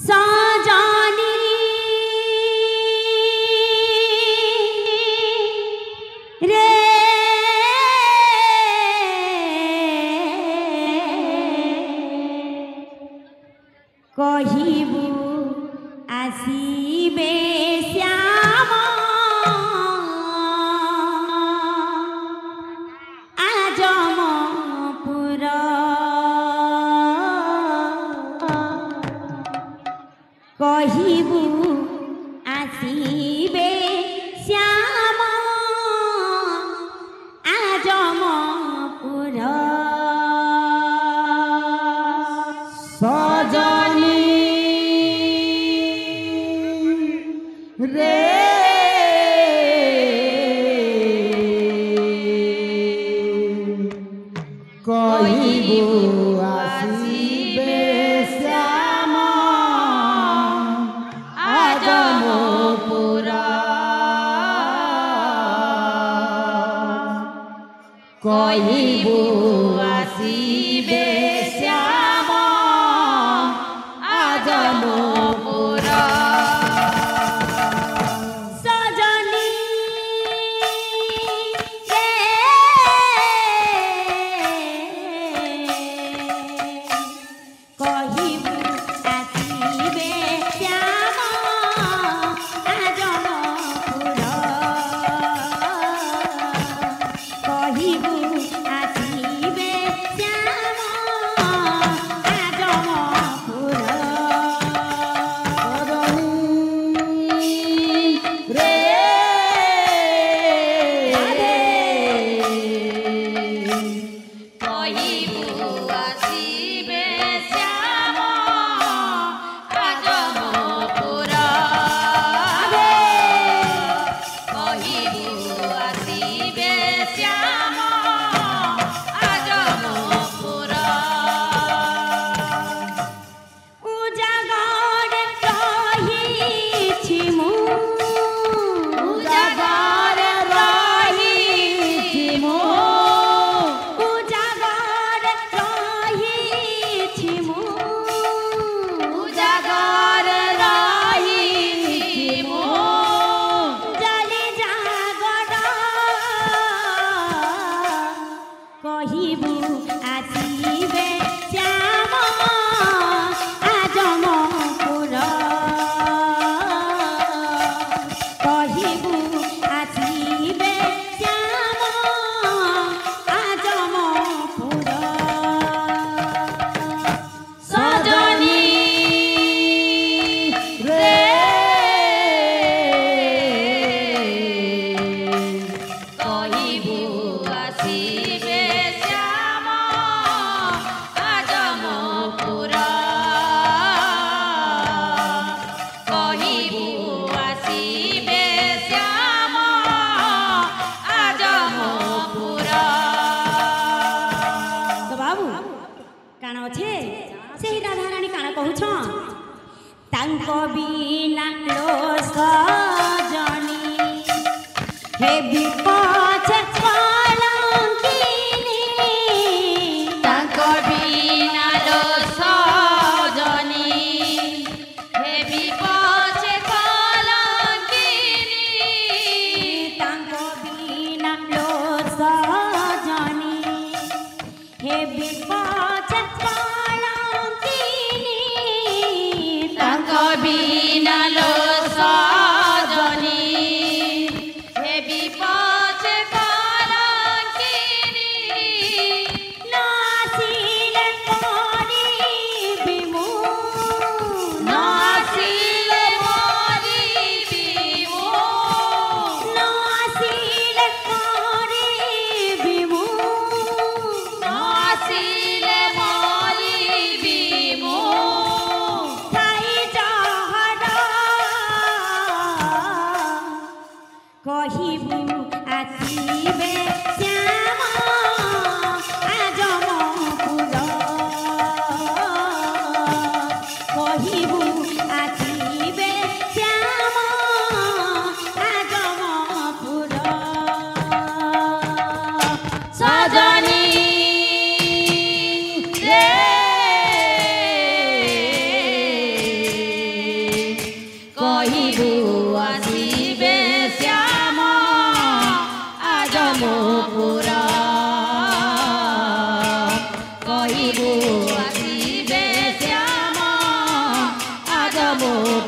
सजनी रे कहिबू आसीबे श्याम आजमपुर कहिबू आसीबे श्याम आजमपुर सजनी रे कहिबू आसीबे श्याम आजमपुर कहिबू आसीबे श्याम आजमपुर सजनी रे कहिबू आसीबे श्याम आजमपुर कहिबू आसीबे श्याम आजमपुर रे कहिबू आसीबे श्याम आजमपुर कहिबू आसीबे श्याम आजमपुर उजागर रहिछि मु उजागर रहिछि मु उजागर रहिछि मु उजागर रहिछि मु जलि जागर कहिबू आसीबे श्याम आजमपुर कहिबू आसीबे श्याम आजमपुर सजनी रे कहिबू आसीबे श्याम आजमपुर कहिबू आसीबे श्याम आजमपुर तो बाबू काण अच्छे से राधाराणी काण कहूछ तांक बिना लो सजनी हे विपछे कलंकिनी तांक बिना लो सजनी हे विपछे कलंकिनी तांक बिना लो सजनी हे विपछे कलंकिनी तांक बिना लो सजनी हे विपछे कलंकिनी नासिले मरिबि मु नासिले मरिबि मु नासिले मरिबि मु नासिले मरिबि मु थाई जहर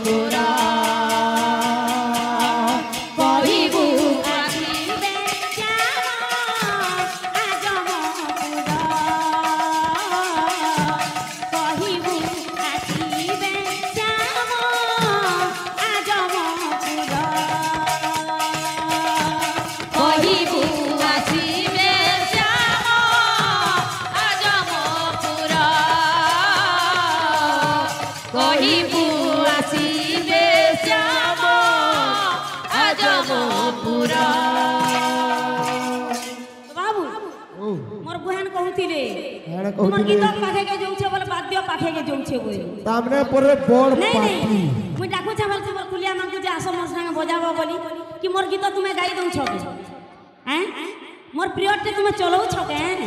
पुरा कहिबू ଆସିବେ ଶ୍ୟାମ ଆଜମପୁର କହିବୁ ଆସିବେ ଶ୍ୟାମ ଆଜମପୁର କହିବୁ ଆସିବେ ଶ୍ୟାମ ଆଜମପୁର କହିବୁ ଆସିବେ ଶ୍ୟାମ ଆଜମପୁର ବାବୁ ଓ ମୋର ବୁହାନ କହୁଥିଲେ ହେଣେ ତୁମର କହୁଥିଲେ ଗୀତ ପାଖେକେ ଯାଉଛେ ବୋଲେ ବାଦ୍ୟ ପାଖେକେ ଯାଉଛେ ବୋଲେ ତାମନେ ପରେ ବଡ଼ ନାଇଁ ନାଇଁ ପାର୍ଟି ମୁଇଁ ଡାକୁଛେ ବୋଲେ ତୁମର କୁଲିଆ ମାନଙ୍କୁ ଯେ ଆସ ମୋ ସାଙ୍ଗେ ବଜାବ ବୋଲି କି ମୋର ଗୀତ ତୁମେ ଗାଇ ଦଉଛ କେ ହେଁ মোর পিরিয়ডটা তুমি চলাউছ কেন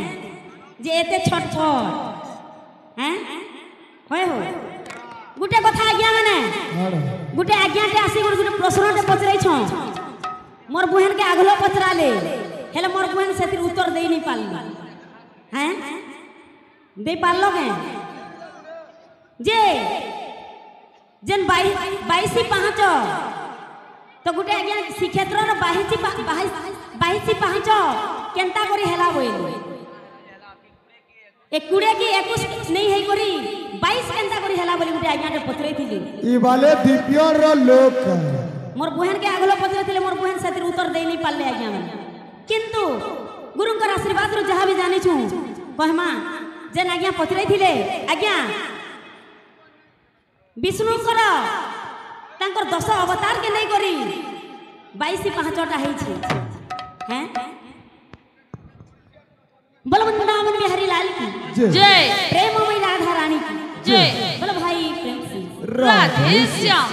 যে এতে ছট ছট হ্যাঁ হয় হয় গোটে কথা আজ্ঞা মানে হেণে গোটে আজ্ঞাতে আসি গোটে প্রশ্নতে পচরাইছ মোর বুহেনকে আগলো পচরালে হেলে মোর বুহেন সেতির উত্তর দেই নাই পারল হ্যাঁ দেই পারল কে যে যেন 22 5 তো গোটে আজ্ঞা শ্রীক্ষেত্রর 22 5 কেনতা করি হেলা বইল 20 কি 21 नहीं है करी 22 केनता करी हेला बोली गुटे आज्ञाटे पचरै थिली इ वाले दीपियर रो लोक मोर बहन के आगलो पचरै थिले मोर बहन सेतिर उत्तर देई नहीं पाले आज्ञा में किंतु गुरुंकर आशीर्वाद रो जहा भी जानि छु कहमा जेन आज्ञा पचरै थिले आज्ञा विष्णुकर तांकर 10 अवतार के नहीं करी 22 5 टा है छी हैं बोलो वृंदावन बिहारी लाल की जय प्रेममयी राधा रानी की जय बोलो भाई प्रेम से राधे श्याम।